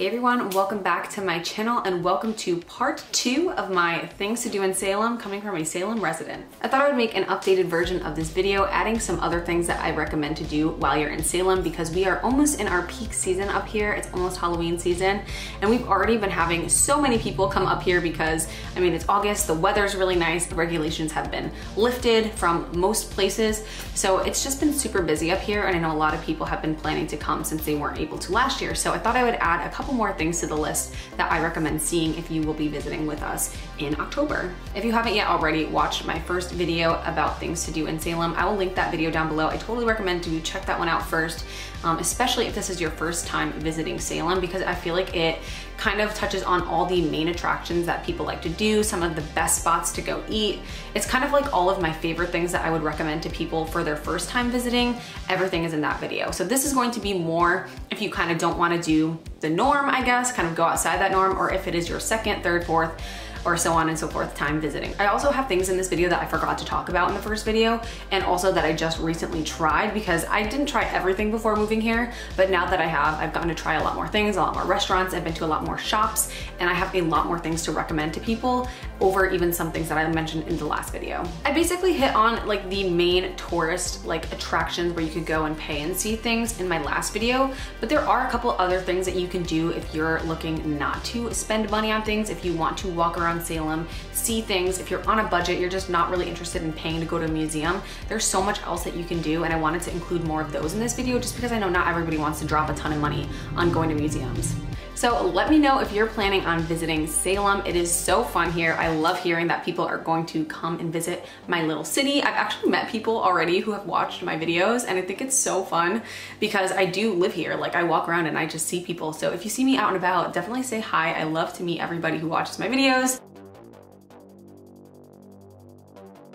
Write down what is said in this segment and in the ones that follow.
Hey everyone, welcome back to my channel and welcome to part 2 of my things to do in Salem, coming from a Salem resident. I thought I would make an updated version of this video, adding some other things that I recommend to do while you're in Salem, because we are almost in our peak season up here. It's almost Halloween season and we've already been having so many people come up here because, I mean, it's August, the weather's really nice, the regulations have been lifted from most places, so it's just been super busy up here, and I know a lot of people have been planning to come since they weren't able to last year. So I thought I would add a couple more things to the list that I recommend seeing if you will be visiting with us in October. If you haven't yet already watched my first video about things to do in Salem, I will link that video down below. I totally recommend you check that one out first, especially if this is your first time visiting Salem, because I feel like it kind of touches on all the main attractions that people like to do, some of the best spots to go eat. It's kind of like all of my favorite things that I would recommend to people for their first time visiting. Everything is in that video. So this is going to be more if you kind of don't want to do the norm, I guess, kind of go outside that norm, or if it is your second, third, fourth, or so on and so forth time visiting. I also have things in this video that I forgot to talk about in the first video, and also that I just recently tried, because I didn't try everything before moving here, but now that I have, I've gotten to try a lot more things, a lot more restaurants, I've been to a lot more shops, and I have a lot more things to recommend to people over even some things that I mentioned in the last video. I basically hit on like the main tourist like attractions where you could go and pay and see things in my last video, but there are a couple other things that you can do if you're looking not to spend money on things, if you want to walk around Salem, see things, if you're on a budget, you're just not really interested in paying to go to a museum. There's so much else that you can do, and I wanted to include more of those in this video just because I know not everybody wants to drop a ton of money on going to museums. So let me know if you're planning on visiting Salem. It is so fun here. I love hearing that people are going to come and visit my little city. I've actually met people already who have watched my videos, and I think it's so fun because I do live here. Like, I walk around and I just see people. So if you see me out and about, definitely say hi. I love to meet everybody who watches my videos.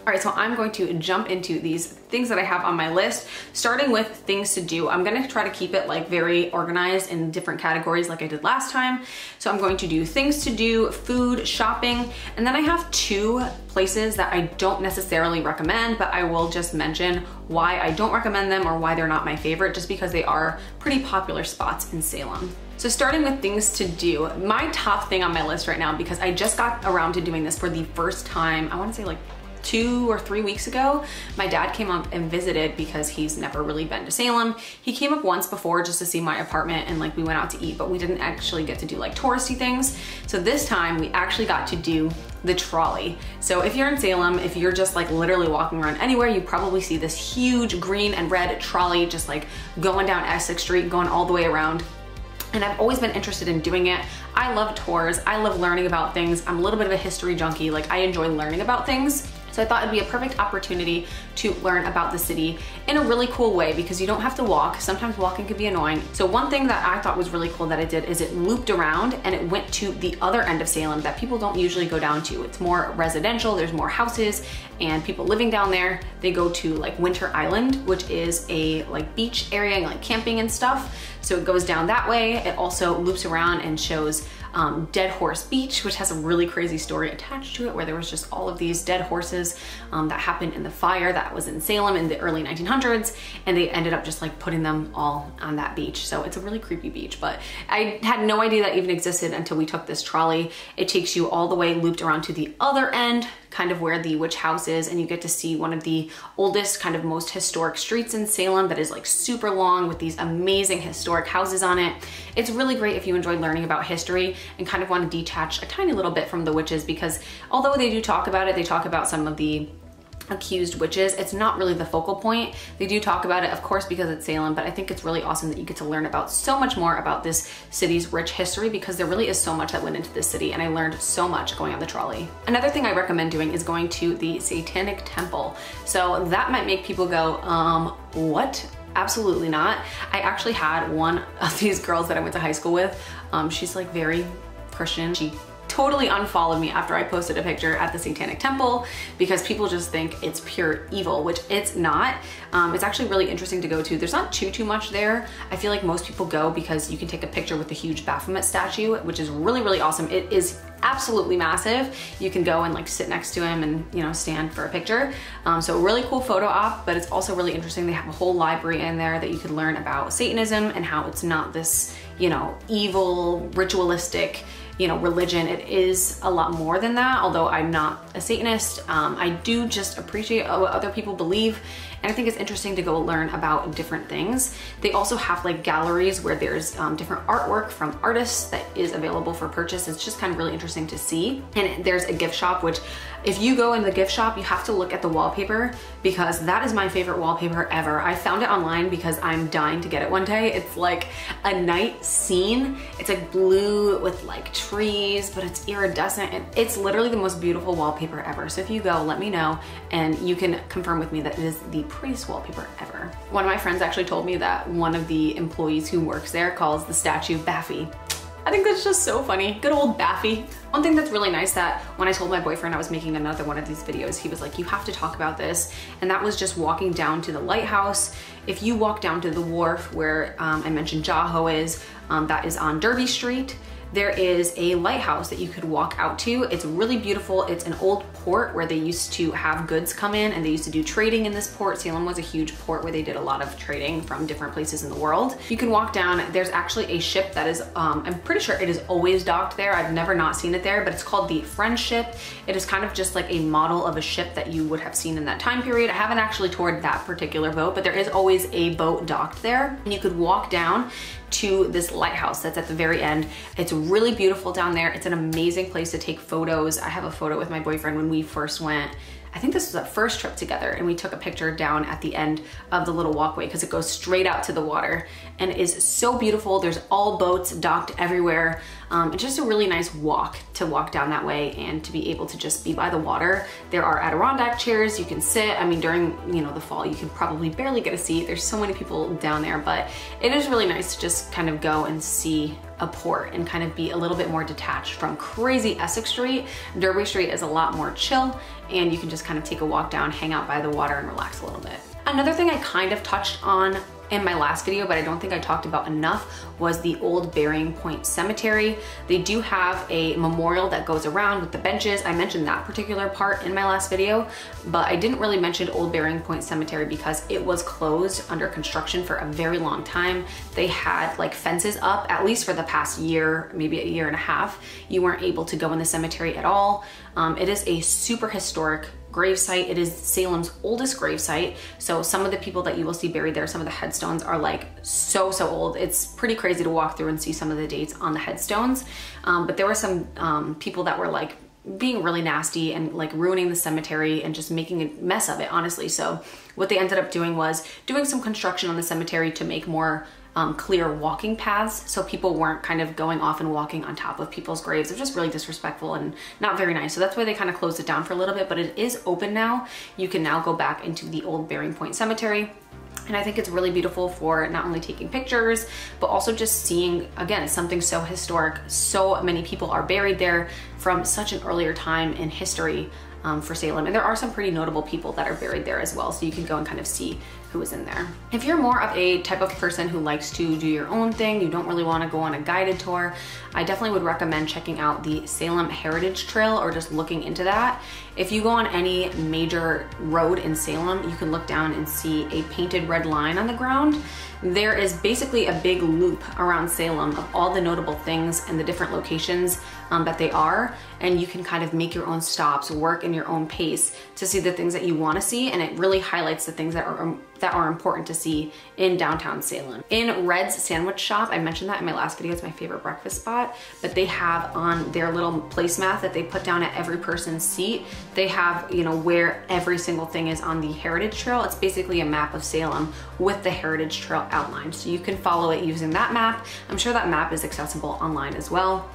All right, so I'm going to jump into these things that I have on my list, starting with things to do. I'm gonna try to keep it like very organized in different categories like I did last time. So I'm going to do things to do, food, shopping, and then I have 2 places that I don't necessarily recommend, but I will just mention why I don't recommend them or why they're not my favorite, just because they are pretty popular spots in Salem. So starting with things to do, my top thing on my list right now, because I just got around to doing this for the first time, I wanna say like 2 or 3 weeks ago, my dad came up and visited because he's never really been to Salem. He came up once before just to see my apartment, and like we went out to eat, but we didn't actually get to do like touristy things. So this time we actually got to do the trolley. So if you're in Salem, if you're just like literally walking around anywhere, you probably see this huge green and red trolley just like going down Essex Street, going all the way around. And I've always been interested in doing it. I love tours. I love learning about things. I'm a little bit of a history junkie. Like, I enjoy learning about things. So I thought it'd be a perfect opportunity to learn about the city in a really cool way, because you don't have to walk. Sometimes walking can be annoying. So one thing that I thought was really cool that it did is it looped around and it went to the other end of Salem that people don't usually go down to. It's more residential, there's more houses and people living down there. They go to like Winter Island, which is a like beach area and like camping and stuff. So it goes down that way. It also loops around and shows Dead Horse Beach, which has a really crazy story attached to it, where there was just all of these dead horses that happened in the fire that was in Salem in the early 1900s, and they ended up just like putting them all on that beach. So it's a really creepy beach, but I had no idea that even existed until we took this trolley. It takes you all the way looped around to the other end, kind of where the witch house is, and you get to see one of the oldest, kind of most historic streets in Salem that is like super long with these amazing historic houses on it. It's really great if you enjoy learning about history and kind of want to detach a tiny little bit from the witches, because although they do talk about it, they talk about some of the accused witches, it's not really the focal point. They do talk about it, of course, because it's Salem, but I think it's really awesome that you get to learn about so much more about this city's rich history, because there really is so much that went into this city, and I learned so much going on the trolley. Another thing I recommend doing is going to the Satanic temple. So that might make people go, what? Absolutely not. I actually had one of these girls that I went to high school with. She's like very Christian. She totally unfollowed me after I posted a picture at the Satanic Temple because people just think it's pure evil, which it's not. It's actually really interesting to go to. There's not too much there. I feel like most people go because you can take a picture with the huge Baphomet statue, which is really, really awesome. It is absolutely massive. You can go and like sit next to him and, you know, stand for a picture. So a really cool photo op, but it's also really interesting. They have a whole library in there that you could learn about Satanism and how it's not this, you know, evil, ritualistic, you know, religion. It is a lot more than that. Although I'm not a Satanist, I do just appreciate what other people believe. And I think it's interesting to go learn about different things. They also have like galleries where there's different artwork from artists that is available for purchase. It's just kind of really interesting to see. And there's a gift shop, which if you go in the gift shop, you have to look at the wallpaper because that is my favorite wallpaper ever. I found it online because I'm dying to get it one day. It's like a night scene. It's like blue with like trees, but it's iridescent. And it's literally the most beautiful wallpaper ever. So if you go, let me know and you can confirm with me that it is the prettiest wallpaper ever. One of my friends actually told me that one of the employees who works there calls the statue Baffy. I think that's just so funny. Good old Baffy. One thing that's really nice that when I told my boyfriend I was making another one of these videos, he was like, you have to talk about this. And that was just walking down to the lighthouse. If you walk down to the wharf where I mentioned Jaho is, that is on Derby Street. There is a lighthouse that you could walk out to. It's really beautiful. It's an old port where they used to have goods come in and they used to do trading in this port. Salem was a huge port where they did a lot of trading from different places in the world. You can walk down. There's actually a ship that is, I'm pretty sure it is always docked there. I've never not seen it there, but it's called the Friendship. It is kind of just like a model of a ship that you would have seen in that time period. I haven't actually toured that particular boat, but there is always a boat docked there. And you could walk down to this lighthouse that's at the very end. It's really beautiful down there. It's an amazing place to take photos. I have a photo with my boyfriend when we first went. I think this was our first trip together and we took a picture down at the end of the little walkway because it goes straight out to the water and it is so beautiful. There's all boats docked everywhere. It's just a really nice walk to walk down that way and to be able to just be by the water. There are Adirondack chairs you can sit. I mean, during, you know, the fall, you can probably barely get a seat. There's so many people down there, but it is really nice to just kind of go and see a port and kind of be a little bit more detached from crazy Essex Street. Derby Street is a lot more chill and you can just kind of take a walk down, hang out by the water and relax a little bit. Another thing I kind of touched on in my last video, but I don't think I talked about enough, was the old Burying Point Cemetery. They do have a memorial that goes around with the benches. I mentioned that particular part in my last video, but I didn't really mention Old Burying Point Cemetery because it was closed under construction for a very long time. They had like fences up, at least for the past year, maybe a year and a half. You weren't able to go in the cemetery at all. It is a super historic gravesite. It is Salem's oldest gravesite. So some of the people that you will see buried there, some of the headstones are like so old. It's pretty crazy to walk through and see some of the dates on the headstones. But there were some people that were like being really nasty and like ruining the cemetery and just making a mess of it, honestly. So what they ended up doing was doing some construction on the cemetery to make more clear walking paths so people weren't kind of going off and walking on top of people's graves. It was just really disrespectful and not very nice. So that's why they kind of closed it down for a little bit, but it is open now. You can now go back into the Old Burying Point Cemetery. And I think it's really beautiful for not only taking pictures, but also just seeing, again, something so historic. So many people are buried there from such an earlier time in history for Salem. And there are some pretty notable people that are buried there as well. So you can go and kind of see who is in there. If you're more of a type of person who likes to do your own thing, you don't really want to go on a guided tour, I definitely would recommend checking out the Salem Heritage Trail or just looking into that. If you go on any major road in Salem, you can look down and see a painted red line on the ground. There is basically a big loop around Salem of all the notable things and the different locations that they are, and you can kind of make your own stops, work in your own pace to see the things that you want to see, and it really highlights the things that are important to see in downtown Salem. In Red's Sandwich Shop, I mentioned that in my last video, it's my favorite breakfast spot, but they have on their little placemat that they put down at every person's seat, they have, you know, where every single thing is on the Heritage Trail. It's basically a map of Salem with the Heritage Trail outlined. So you can follow it using that map. I'm sure that map is accessible online as well.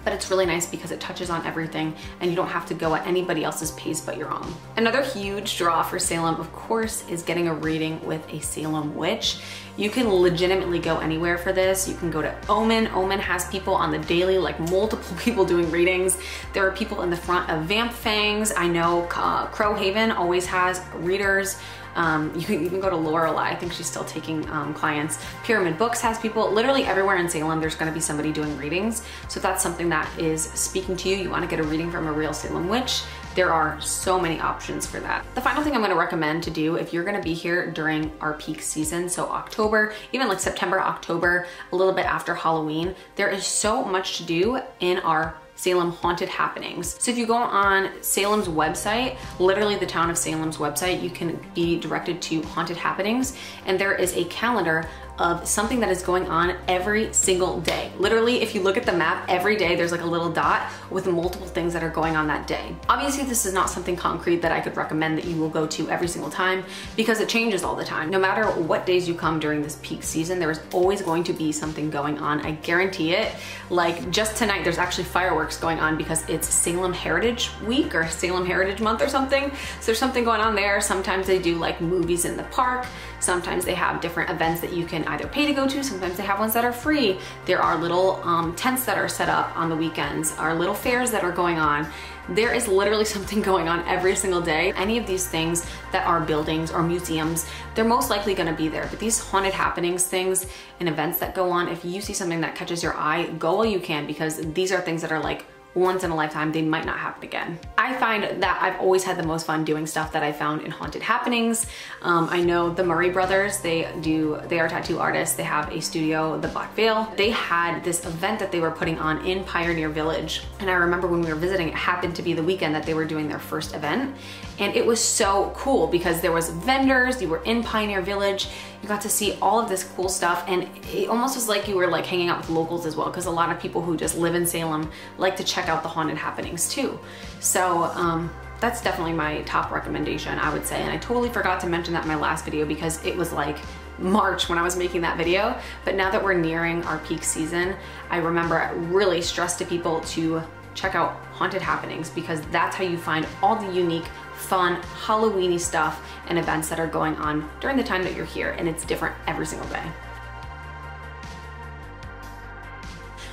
but it's really nice because it touches on everything and you don't have to go at anybody else's pace but your own. Another huge draw for Salem, of course, is getting a reading with a Salem witch. You can legitimately go anywhere for this. You can go to Omen. Omen has people on the daily, like multiple people doing readings. There are people in the front of Vamp Fangs. I know Crow Haven always has readers. You can even go to Lorelei. I think she's still taking clients. Pyramid Books has people. Literally everywhere in Salem, there's gonna be somebody doing readings. So if that's something that is speaking to you, you wanna get a reading from a real Salem witch, there are so many options for that. The final thing I'm gonna recommend to do if you're gonna be here during our peak season, so October, even like September, October, a little bit after Halloween, there is so much to do in our Salem haunted happenings. So if you go on Salem's website, literally the town of Salem's website, you can be directed to haunted happenings, and there is a calendar of something that is going on every single day. Literally, if you look at the map, every day there's like a little dot with multiple things that are going on that day. Obviously, this is not something concrete that I could recommend that you will go to every single time because it changes all the time. No matter what days you come during this peak season, there is always going to be something going on. I guarantee it. Like just tonight, there's actually fireworks going on because it's Salem Heritage Week or Salem Heritage Month or something. So there's something going on there. Sometimes they do like movies in the park. Sometimes they have different events that you can either pay to go to. Sometimes they have ones that are free. There are little tents that are set up on the weekends, or little fairs that are going on. There is literally something going on every single day. Any of these things that are buildings or museums, they're most likely gonna be there. But these haunted happenings things and events that go on, if you see something that catches your eye, go while you can, because these are things that are like once in a lifetime, they might not happen again. I find that I've always had the most fun doing stuff that I found in haunted happenings. I know the Murray brothers, they are tattoo artists. They have a studio, the Black Veil. They had this event that they were putting on in Pioneer Village. And I remember when we were visiting, it happened to be the weekend that they were doing their first event. And it was so cool because there was vendors, you were in Pioneer Village, you got to see all of this cool stuff, and it almost was like you were like hanging out with locals as well, because a lot of people who just live in Salem like to check out the haunted happenings too. So that's definitely my top recommendation, I would say. And I totally forgot to mention that in my last video because it was like March when I was making that video. But now that we're nearing our peak season, I remember I really stressed to people to check out haunted happenings because that's how you find all the unique, fun, Halloween-y stuff and events that are going on during the time that you're here, and it's different every single day.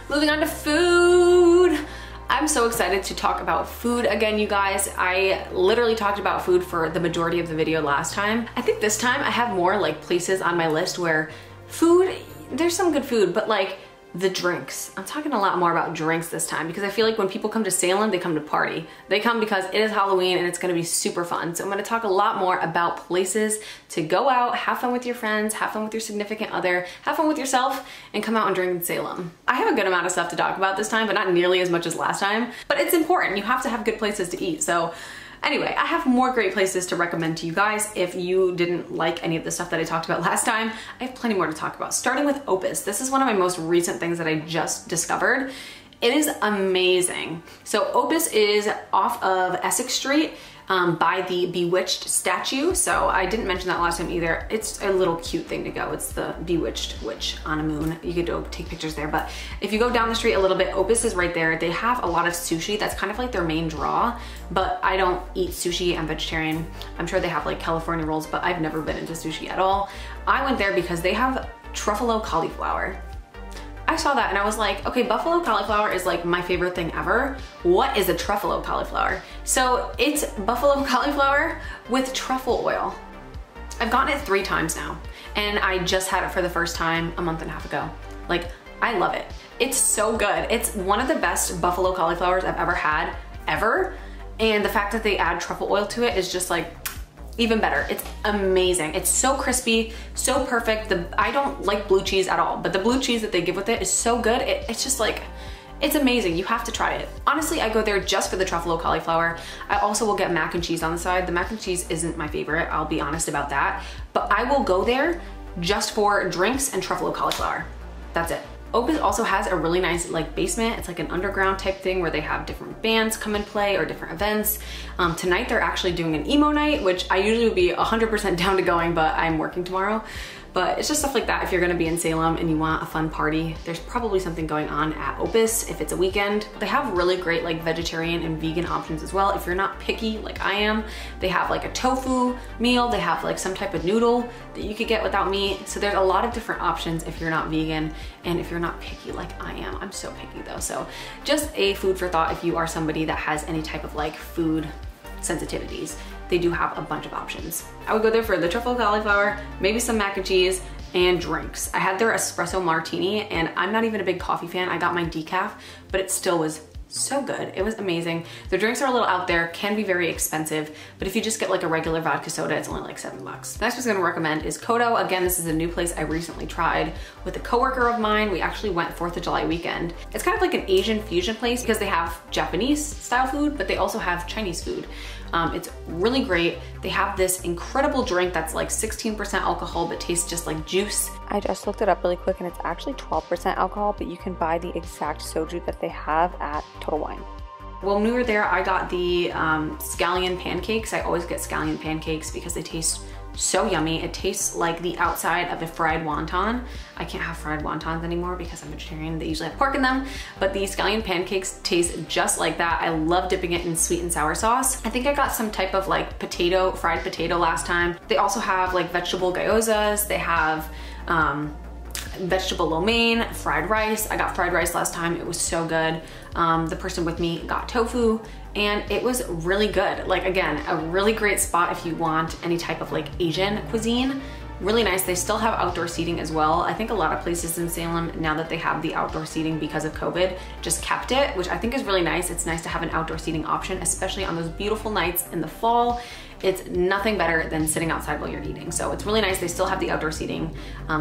Moving on to food. I'm so excited to talk about food again, you guys. I literally talked about food for the majority of the video last time. I think this time I have more like places on my list where food, there's some good food, but like the drinks. I'm talking a lot more about drinks this time because I feel like when people come to Salem, they come to party. They come because it is Halloween and it's gonna be super fun. So I'm gonna talk a lot more about places to go out, have fun with your friends, have fun with your significant other, have fun with yourself, and come out and drink in Salem. I have a good amount of stuff to talk about this time, but not nearly as much as last time. But it's important, you have to have good places to eat. So anyway, I have more great places to recommend to you guys. If you didn't like any of the stuff that I talked about last time, I have plenty more to talk about. Starting with Opus. This is one of my most recent things that I just discovered. It is amazing. So Opus is off of Essex Street by the Bewitched statue. So I didn't mention that last time either. It's a little cute thing to go. It's the Bewitched witch on a moon. You could go take pictures there. But if you go down the street a little bit, Opus is right there. They have a lot of sushi. That's kind of like their main draw. But I don't eat sushi. I'm vegetarian. I'm sure they have like California rolls, but I've never been into sushi at all. I went there because they have truffalo cauliflower. I saw that and I was like, okay, buffalo cauliflower is like my favorite thing ever. What is a truffalo cauliflower? So it's buffalo cauliflower with truffle oil. I've gotten it 3 times now and I just had it for the first time a month and a half ago. Like, I love it. It's so good. It's one of the best buffalo cauliflowers I've ever had, ever. And the fact that they add truffle oil to it is just like, even better. It's amazing. It's so crispy, so perfect. I don't like blue cheese at all, but the blue cheese that they give with it is so good. It's just like, it's amazing. You have to try it. Honestly, I go there just for the truffalo cauliflower. I also will get mac and cheese on the side. The mac and cheese isn't my favorite, I'll be honest about that. But I will go there just for drinks and truffalo cauliflower. That's it. Opus also has a really nice like basement. It's like an underground type thing where they have different bands come and play or different events. Tonight they're actually doing an emo night, which I usually would be 100% down to going, but I'm working tomorrow. But it's just stuff like that. If you're gonna be in Salem and you want a fun party, there's probably something going on at Opus if it's a weekend. They have really great like vegetarian and vegan options as well. If you're not picky like I am, they have like a tofu meal. They have like some type of noodle that you could get without meat. So there's a lot of different options if you're not vegan and if you're not picky like I am. I'm so picky though. So just a food for thought if you are somebody that has any type of like food sensitivities. They do have a bunch of options. I would go there for the truffle cauliflower, maybe some mac and cheese, and drinks. I had their espresso martini, and I'm not even a big coffee fan. I got my decaf, but it still was so good. It was amazing. Their drinks are a little out there, can be very expensive, but if you just get like a regular vodka soda, it's only like $7. The next place I'm gonna recommend is Kodo. Again, this is a new place I recently tried with a coworker of mine. We actually went 4th of July weekend. It's kind of like an Asian fusion place because they have Japanese style food, but they also have Chinese food. It's really great. They have this incredible drink that's like 16% alcohol, but tastes just like juice. I just looked it up really quick and it's actually 12% alcohol, but you can buy the exact soju that they have at Total Wine. Well, when we were there, I got the scallion pancakes. I always get scallion pancakes because they taste so yummy. It tastes like the outside of a fried wonton. I can't have fried wontons anymore because I'm vegetarian. They usually have pork in them, but the scallion pancakes taste just like that. I love dipping it in sweet and sour sauce. I think I got some type of like fried potato last time. They also have like vegetable gyozas. They have vegetable lo mein, fried rice. I got fried rice last time. It was so good. The person with me got tofu and it was really good. Like again, a really great spot if you want any type of like Asian cuisine. Really nice. They still have outdoor seating as well. I think a lot of places in Salem, now that they have the outdoor seating because of COVID, just kept it, which I think is really nice. It's nice to have an outdoor seating option, especially on those beautiful nights in the fall. It's nothing better than sitting outside while you're eating. So it's really nice. They still have the outdoor seating.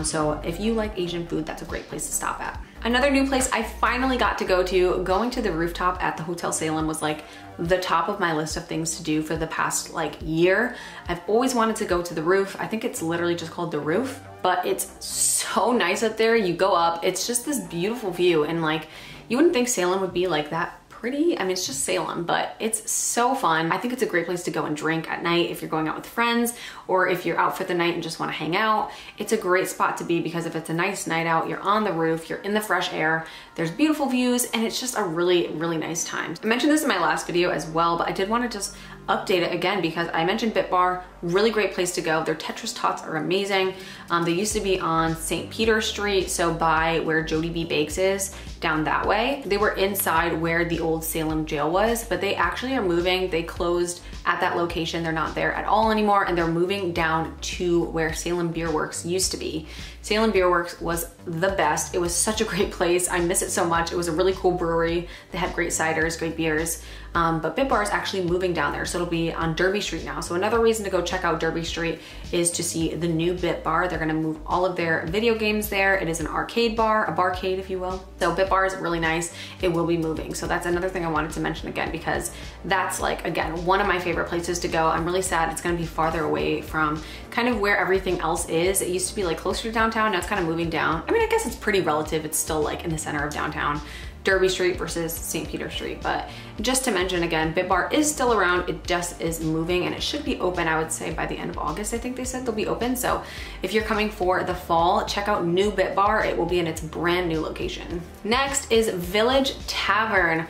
So if you like Asian food, that's a great place to stop at. Another new place I finally got to go to, going to the rooftop at the Hotel Salem was like the top of my list of things to do for the past like year. I've always wanted to go to the roof. I think it's literally just called the roof, but it's so nice up there. You go up, it's just this beautiful view, and like you wouldn't think Salem would be like that pretty. I mean, it's just Salem, but it's so fun. I think it's a great place to go and drink at night if you're going out with friends, or if you're out for the night and just want to hang out. It's a great spot to be because if it's a nice night out, you're on the roof, you're in the fresh air, there's beautiful views, and it's just a really, really nice time. I mentioned this in my last video as well, but I did want to just update it again because I mentioned Bit Bar, really great place to go. Their Tetris tots are amazing. They used to be on St. Peter Street, so by where Jody B Bakes is, down that way. They were inside where the old Salem jail was, but they actually are moving. They closed at that location. They're not there at all anymore, and they're moving down to where Salem Beer Works used to be. Salem Beer Works was the best. It was such a great place. I miss it so much. It was a really cool brewery. They had great ciders, great beers. But Bit Bar is actually moving down there, so it'll be on Derby Street now. So another reason to go check out Derby Street is to see the new Bit Bar. They're gonna move all of their video games there. It is an arcade bar, a barcade if you will. So Bit Bar is really nice. It will be moving. So that's another thing I wanted to mention again because that's like, again, one of my favorite places to go. I'm really sad it's gonna be farther away from kind of where everything else is. It used to be like closer to downtown, now it's kind of moving down. I mean, I guess it's pretty relative. It's still like in the center of downtown. Derby Street versus St. Peter Street. But just to mention again, Bit Bar is still around. It just is moving and it should be open, I would say, by the end of August. I think they said they'll be open. So if you're coming for the fall, check out new Bit Bar. It will be in its brand new location. Next is Village Tavern.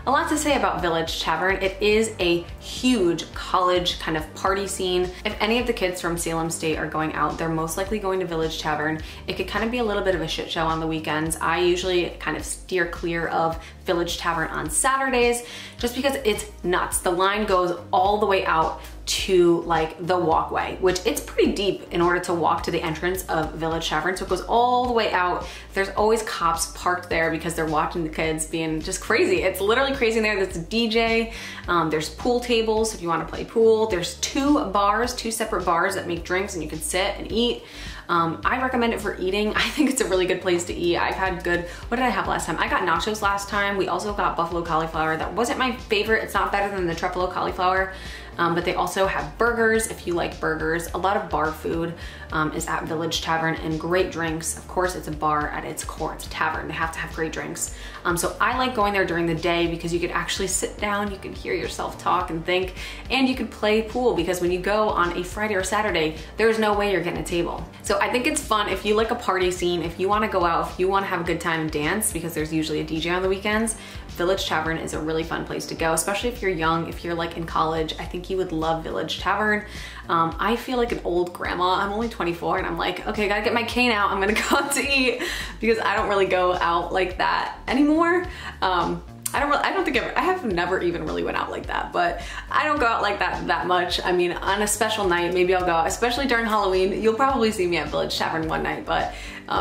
A lot to say about Village Tavern. It is a huge college kind of party scene. If any of the kids from Salem State are going out, they're most likely going to Village Tavern. It could kind of be a little bit of a shit show on the weekends. I usually kind of steer clear of Village Tavern on Saturdays just because it's nuts. The line goes all the way out to like the walkway, which it's pretty deep in order to walk to the entrance of Village Tavern. So it goes all the way out. There's always cops parked there because they're watching the kids being just crazy. It's literally crazy in there. There's a DJ, there's pool tables if you want to play pool. There's two separate bars that make drinks and you can sit and eat. I recommend it for eating. I think it's a really good place to eat. I've had good, what did I have last time? I got nachos last time. We also got buffalo cauliflower. That wasn't my favorite. It's not better than the truffalo cauliflower. but they also have burgers if you like burgers. A lot of bar food is at Village Tavern, and great drinks. Of course, it's a bar at its core, it's a tavern. They have to have great drinks. So I like going there during the day because you could actually sit down, you can hear yourself talk and think, and you could play pool, because when you go on a Friday or Saturday, there's no way you're getting a table. So I think it's fun if you like a party scene, if you want to go out, if you want to have a good time and dance, because there's usually a DJ on the weekends. Village Tavern is a really fun place to go, especially if you're young, if you're like in college. I think you would love Village Tavern. I feel like an old grandma. I'm only 24 and I'm like, okay, I gotta get my cane out. I'm gonna go out to eat, because I don't really go out like that anymore. I have never even really went out like that, but I don't go out like that much. I mean, on a special night, maybe I'll go out, especially during Halloween. You'll probably see me at Village Tavern one night, but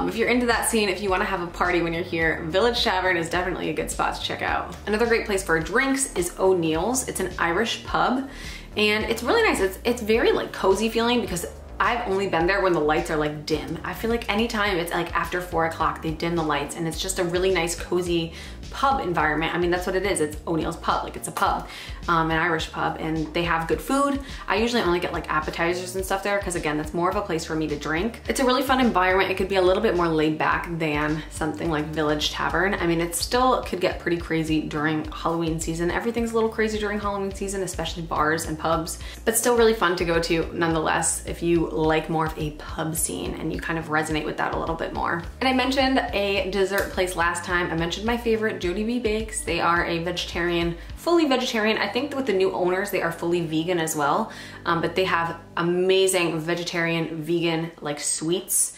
if you're into that scene, if you want to have a party when you're here, Village Tavern is definitely a good spot to check out. Another great place for drinks is O'Neill's. It's an Irish pub, and it's really nice. It's very like cozy feeling, because I've only been there when the lights are like dim. I feel like anytime it's like after 4 o'clock, they dim the lights, and it's just a really nice cozy pub environment. I mean, that's what it is. It's O'Neill's pub, like it's a pub, an Irish pub, and they have good food. I usually only get like appetizers and stuff there, because again, that's more of a place for me to drink. It's a really fun environment. It could be a little bit more laid back than something like Village Tavern. I mean, it still could get pretty crazy during Halloween season. Everything's a little crazy during Halloween season, especially bars and pubs, but still really fun to go to nonetheless if you like more of a pub scene and you kind of resonate with that a little bit more. And I mentioned a dessert place last time. I mentioned my favorite, Jody B Bakes. They are a vegetarian, fully vegetarian. I think with the new owners, they are fully vegan as well, but they have amazing vegetarian, vegan, like sweets.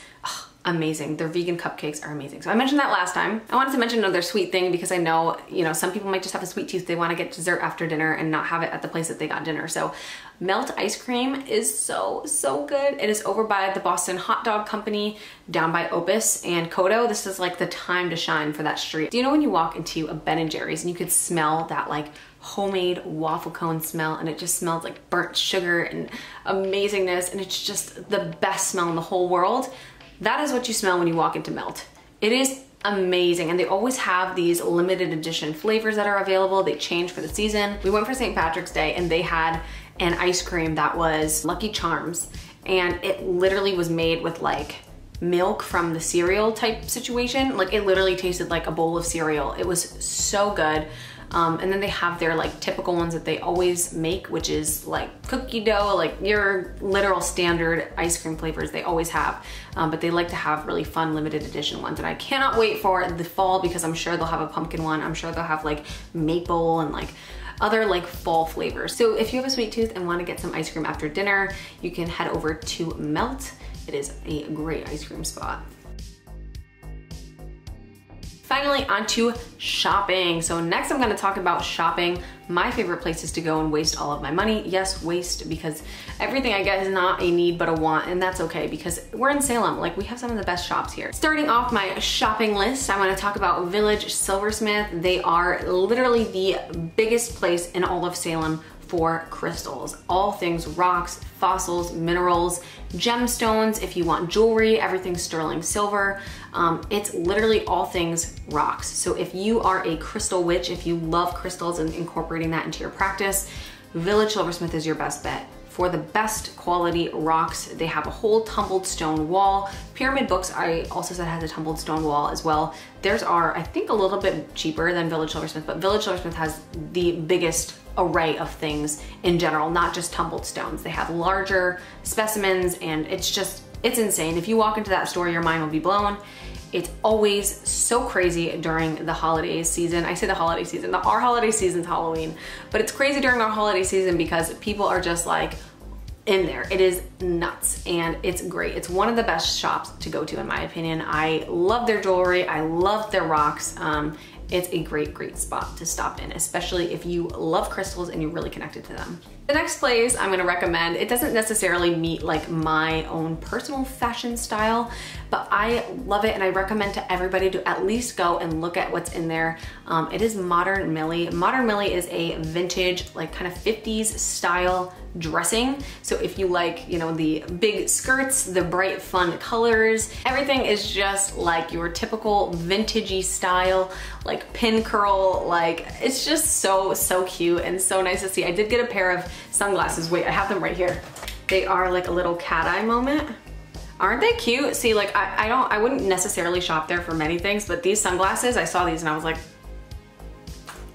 Amazing. Their vegan cupcakes are amazing. So I mentioned that last time. I wanted to mention another sweet thing, because I know, you know, some people might just have a sweet tooth. They want to get dessert after dinner and not have it at the place that they got dinner. So Melt ice cream is so good. It is over by the Boston Hot Dog Company, down by Opus and Kodo. This is like the time to shine for that street. Do you know when you walk into a Ben & Jerry's and you could smell that like homemade waffle cone smell, and it just smells like burnt sugar and amazingness, and it's just the best smell in the whole world? That is what you smell when you walk into Melt. It is amazing, and they always have these limited edition flavors that are available. They change for the season. We went for St. Patrick's Day and they had an ice cream that was Lucky Charms, and it literally was made with like milk from the cereal type situation. Like it literally tasted like a bowl of cereal. It was so good. And then they have their like typical ones that they always make, which is like cookie dough, like your literal standard ice cream flavors they always have. But they like to have really fun limited edition ones. And I cannot wait for the fall, because I'm sure they'll have a pumpkin one. I'm sure they'll have like maple and like other like fall flavors. So if you have a sweet tooth and want to get some ice cream after dinner, you can head over to Melt. It is a great ice cream spot. Finally, onto shopping. So next I'm gonna talk about shopping, my favorite places to go and waste all of my money. Yes, waste, because everything I get is not a need but a want, and that's okay because we're in Salem. Like, we have some of the best shops here. Starting off my shopping list, I wanna talk about Village Silversmith. They are literally the biggest place in all of Salem for crystals. All things rocks, fossils, minerals, gemstones. If you want jewelry, everything's sterling silver. It's literally all things rocks. So if you are a crystal witch, if you love crystals and incorporating that into your practice, Village Silversmith is your best bet. For the best quality rocks, they have a whole tumbled stone wall. Pyramid Books, I also said, has a tumbled stone wall as well. Theirs are, I think, a little bit cheaper than Village Silversmith, but Village Silversmith has the biggest array of things in general, not just tumbled stones. They have larger specimens, and it's insane. If you walk into that store, your mind will be blown. It's always so crazy during the holiday season. I say the holiday season, our holiday season's Halloween, but it's crazy during our holiday season because people are just like in there. It is nuts, and it's great. It's one of the best shops to go to, in my opinion. I love their jewelry. I love their rocks. It's a great spot to stop in, especially if you love crystals and you're really connected to them. The next place I'm gonna recommend, it doesn't necessarily meet like my own personal fashion style, but I love it and I recommend to everybody to at least go and look at what's in there. It is Modern Millie. Modern Millie is a vintage, like kind of 50s style dressing. So if you like, you know, the big skirts, the bright fun colors, everything is just like your typical vintagey style, like like pin curl, like it's just so cute and so nice to see. I did get a pair of sunglasses. Wait, I have them right here. They are like a little cat eye moment. Aren't they cute? See, like I wouldn't necessarily shop there for many things, but these sunglasses, I saw these and I was like,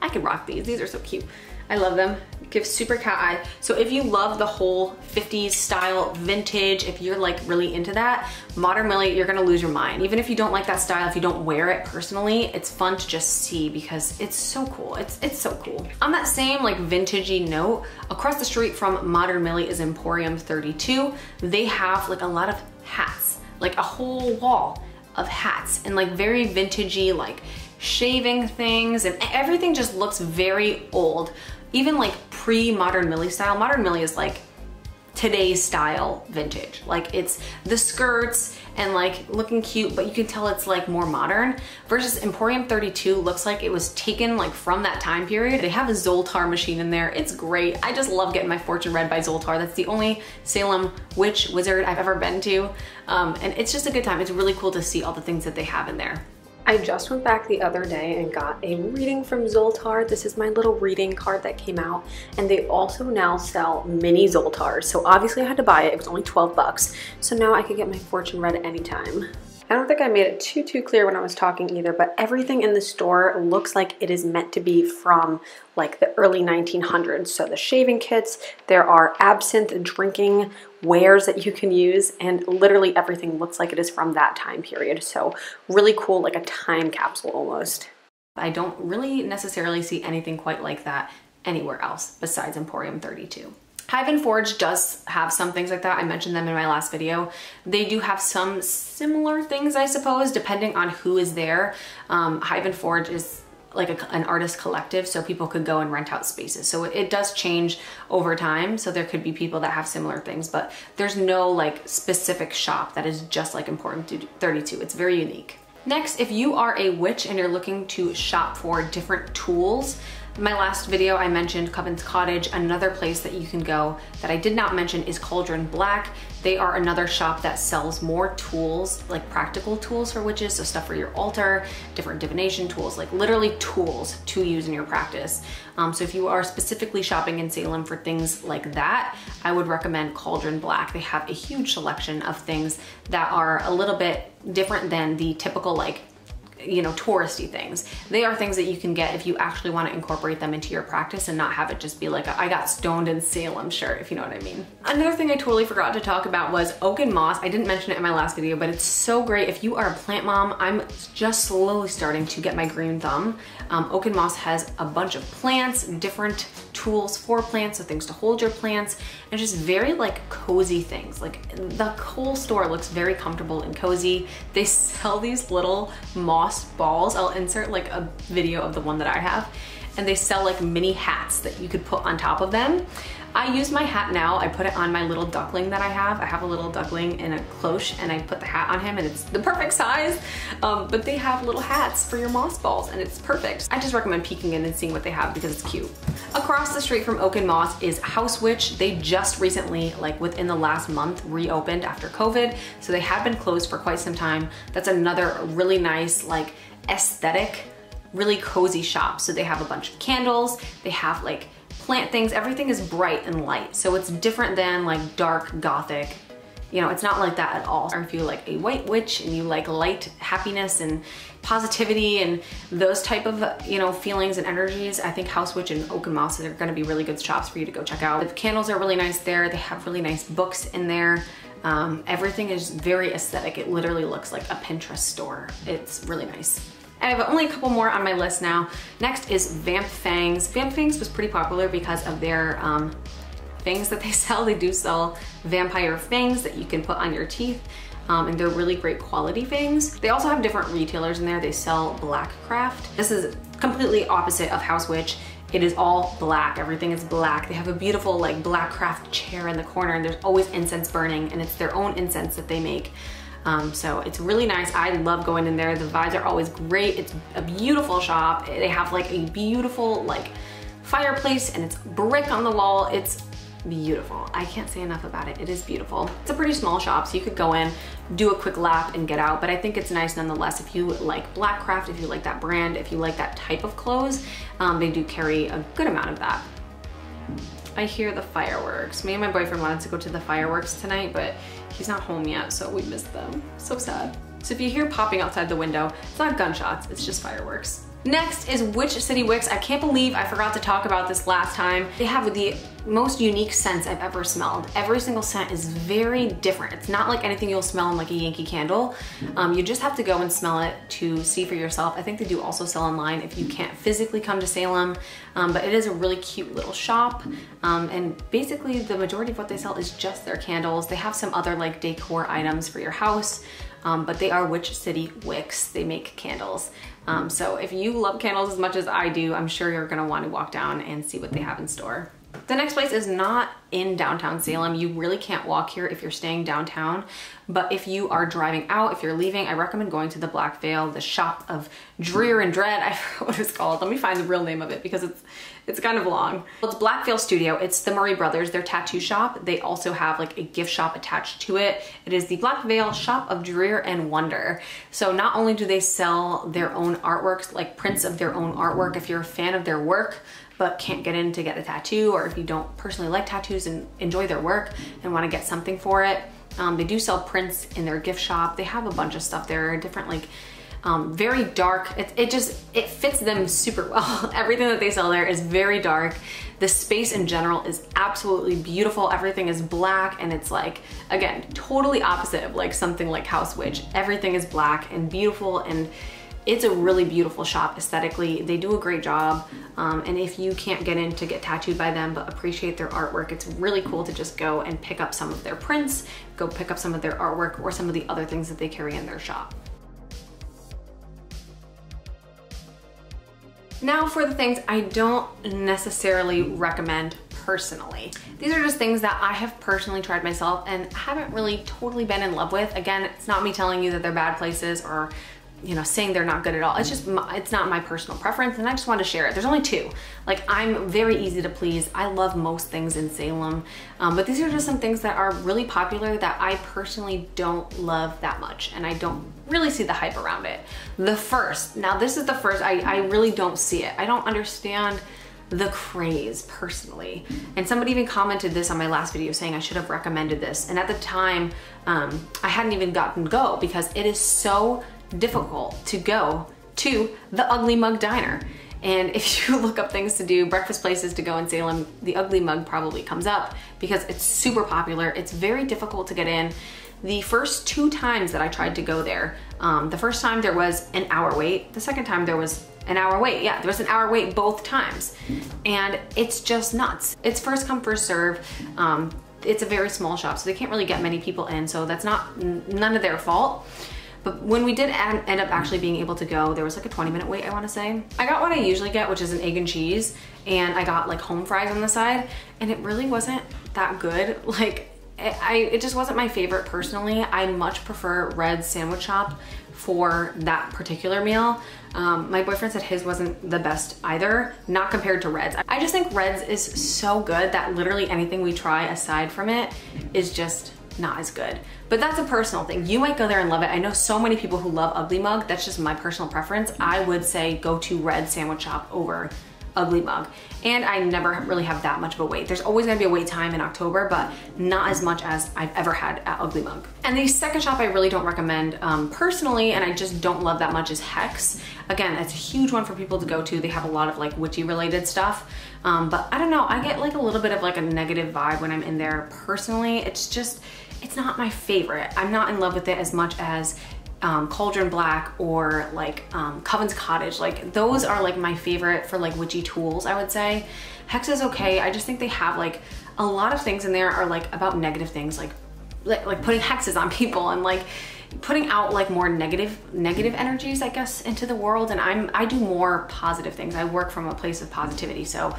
I could rock these. These are so cute. I love them. Give super cat eye. So if you love the whole 50s style vintage, if you're like really into that, Modern Millie, you're gonna lose your mind. Even if you don't like that style, if you don't wear it personally, it's fun to just see because it's so cool. It's so cool. On that same like vintagey note, across the street from Modern Millie is Emporium 32. They have like a lot of hats, like a whole wall of hats and like very vintagey, like shaving things, and everything just looks very old. Even like pre-Modern Millie style. Modern Millie is like today's style vintage. Like it's the skirts and like looking cute, but you can tell it's like more modern, versus Emporium 32 looks like it was taken like from that time period. They have a Zoltar machine in there. It's great. I just love getting my fortune read by Zoltar. That's the only Salem witch wizard I've ever been to. And it's just a good time. It's really cool to see all the things that they have in there. I just went back the other day and got a reading from Zoltar. This is my little reading card that came out, and they also now sell mini Zoltars. So obviously I had to buy it. It was only 12 bucks. So now I could get my fortune read anytime. I don't think I made it too clear when I was talking either, but everything in the store looks like it is meant to be from like the early 1900s. So the shaving kits, there are absinthe drinking wares that you can use, and literally everything looks like it is from that time period. So really cool, like a time capsule almost. I don't really necessarily see anything quite like that anywhere else besides Emporium 32. Hive & Forge does have some things like that. I mentioned them in my last video. They do have some similar things, I suppose, depending on who is there. Hive & Forge is like an artist collective, so people could go and rent out spaces. So it does change over time. So there could be people that have similar things, but there's no like specific shop that is just like Emporium 32. It's very unique. Next, if you are a witch and you're looking to shop for different tools, my last video I mentioned Coven's Cottage. Another place that you can go that I did not mention is Cauldron Black. They are another shop that sells more tools, like practical tools for witches, so stuff for your altar, different divination tools, like literally tools to use in your practice. So if you are specifically shopping in Salem for things like that, I would recommend Cauldron Black. They have a huge selection of things that are a little bit different than the typical like, you know, touristy things. They are things that you can get if you actually want to incorporate them into your practice and not have it just be like a, I got stoned in Salem shirt, if you know what I mean. Another thing I totally forgot to talk about was oak and moss. I didn't mention it in my last video, but it's so great. If you are a plant mom, I'm just slowly starting to get my green thumb. Oak and Moss has a bunch of plants, different tools for plants, so things to hold your plants, and just very like cozy things. Like the whole store looks very comfortable and cozy. They sell these little moss balls. I'll insert like a video of the one that I have, and they sell like mini hats that you could put on top of them. I use my hat now. I put it on my little duckling that I have. I have a little duckling in a cloche, and I put the hat on him, and it's the perfect size. But they have little hats for your moss balls, and it's perfect. I just recommend peeking in and seeing what they have because it's cute. Across the street from Oak and Moss is House Witch. They just recently, like within the last month, reopened after COVID. So they have been closed for quite some time. That's another really nice, like aesthetic, really cozy shop. So they have a bunch of candles. They have like plant things. Everything is bright and light. So it's different than like dark gothic. You know, it's not like that at all. Or if you're like a white witch and you like light happiness and positivity and those type of, you know, feelings and energies, I think House Witch and Oak and Moss are gonna be really good shops for you to go check out. The candles are really nice there. They have really nice books in there. Everything is very aesthetic. It literally looks like a Pinterest store. It's really nice. I have only a couple more on my list now. Next is Vamp Fangs. Vamp Fangs was pretty popular because of their fangs that they sell. They do sell vampire fangs that you can put on your teeth, and they're really great quality fangs. They also have different retailers in there. They sell black craft. This is completely opposite of House Witch. It is all black. Everything is black. They have a beautiful like black craft chair in the corner, and there's always incense burning, and it's their own incense that they make. So it's really nice. I love going in there. The vibes are always great. It's a beautiful shop. They have like a beautiful like fireplace, and it's brick on the wall. It's beautiful. I can't say enough about it. It is beautiful. It's a pretty small shop, so you could go in, do a quick lap and get out, but I think it's nice nonetheless if you like black craft, if you like that brand, if you like that type of clothes. They do carry a good amount of that. I hear the fireworks. Me and my boyfriend wanted to go to the fireworks tonight, but he's not home yet, so we missed them. So sad. So if you hear popping outside the window, it's not gunshots, it's just fireworks. Next is Witch City wicks. I can't believe I forgot to talk about this last time. They have the most unique scents I've ever smelled. Every single scent is very different. It's not like anything you'll smell in like a Yankee Candle. You just have to go and smell it to see for yourself. I think they do also sell online if you can't physically come to Salem, but it is a really cute little shop. And basically the majority of what they sell is just their candles. They have some other like decor items for your house, but they are Witch City wicks. They make candles. So if you love candles as much as I do, I'm sure you're gonna want to walk down and see what they have in store. The next place is not in downtown Salem. You really can't walk here if you're staying downtown, but if you are driving out, if you're leaving, I recommend going to the Black Veil, the Shop of Drear and Dread. I forgot what it's called. Let me find the real name of it because it's kind of long. Well, it's Black Veil Studio. It's the Murray brothers, their tattoo shop. They also have like a gift shop attached to it. It is the Black Veil Shop of Drear and Wonder. So not only do they sell their own artworks, like prints of their own artwork, if you're a fan of their work, but can't get in to get a tattoo, or if you don't personally like tattoos and enjoy their work and want to get something for it, they do sell prints in their gift shop. They have a bunch of stuff there, different like very dark. It fits them super well. Everything that they sell there is very dark. The space in general is absolutely beautiful. Everything is black, and it's like, again, totally opposite of like something like House Witch. Everything is black and beautiful, and it's a really beautiful shop aesthetically. They do a great job. And if you can't get in to get tattooed by them but appreciate their artwork, it's really cool to just go and pick up some of their prints, go pick up some of their artwork or some of the other things that they carry in their shop. Now for the things I don't necessarily recommend personally. These are just things that I have personally tried myself and haven't really totally been in love with. Again, it's not me telling you that they're bad places or saying they're not good at all. It's just, it's not my personal preference, and I just want to share it. There's only two. Like, I'm very easy to please. I love most things in Salem, but these are just some things that are really popular that I personally don't love that much, and I don't really see the hype around it. The first, now this is the first, I really don't see it. I don't understand the craze personally. And somebody even commented this on my last video saying I should have recommended this. And at the time, I hadn't even gotten to go because it is so difficult to go to the Ugly Mug Diner. And if you look up things to do, breakfast places to go in Salem, the Ugly Mug probably comes up because it's super popular. It's very difficult to get in. The first 2 times that I tried to go there, the first time there was an hour wait. The second time there was an hour wait. Yeah, there was an hour wait both times. And it's just nuts. It's first come, first serve. It's a very small shop, so they can't really get many people in. So that's none of their fault. But when we did end up actually being able to go, there was like a 20-minute wait, I wanna say. I got what I usually get, which is an egg and cheese, and I got like home fries on the side, and it really wasn't that good. Like, it just wasn't my favorite personally. I much prefer Red's sandwich shop for that particular meal. My boyfriend said his wasn't the best either, not compared to Red's. I just think Red's is so good that literally anything we try aside from it is just not as good. But that's a personal thing. You might go there and love it. I know so many people who love Ugly Mug. That's just my personal preference. I would say go to Red Sandwich Shop over Ugly Mug. And I never really have that much of a wait. There's always gonna be a wait time in October, but not as much as I've ever had at Ugly Mug. And the second shop I really don't recommend personally, and I just don't love that much, is Hex. Again, it's a huge one for people to go to. They have a lot of like witchy related stuff. But I don't know, I get like a little bit of like a negative vibe when I'm in there personally. It's not my favorite. I'm not in love with it as much as Cauldron Black or like Coven's Cottage. Like those are like my favorite for like witchy tools, I would say. Hex is okay. I just think they have like a lot of things in there are like about negative things, like putting hexes on people and like putting out like more negative energies, I guess, into the world. And I do more positive things. I work from a place of positivity, so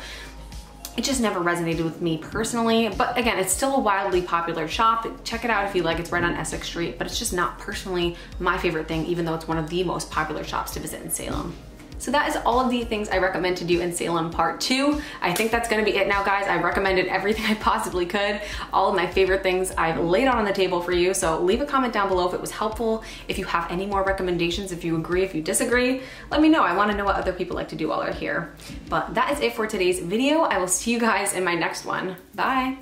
it just never resonated with me personally. But again, it's still a wildly popular shop. Check it out if you like. It's right on Essex Street, but it's just not personally my favorite thing, even though it's one of the most popular shops to visit in Salem. So that is all of the things I recommend to do in Salem part 2. I think that's gonna be it now, guys. I recommended everything I possibly could. All of my favorite things I've laid out on the table for you. So leave a comment down below if it was helpful. If you have any more recommendations, if you agree, if you disagree, let me know. I wanna know what other people like to do while they're here. But that is it for today's video. I will see you guys in my next one. Bye.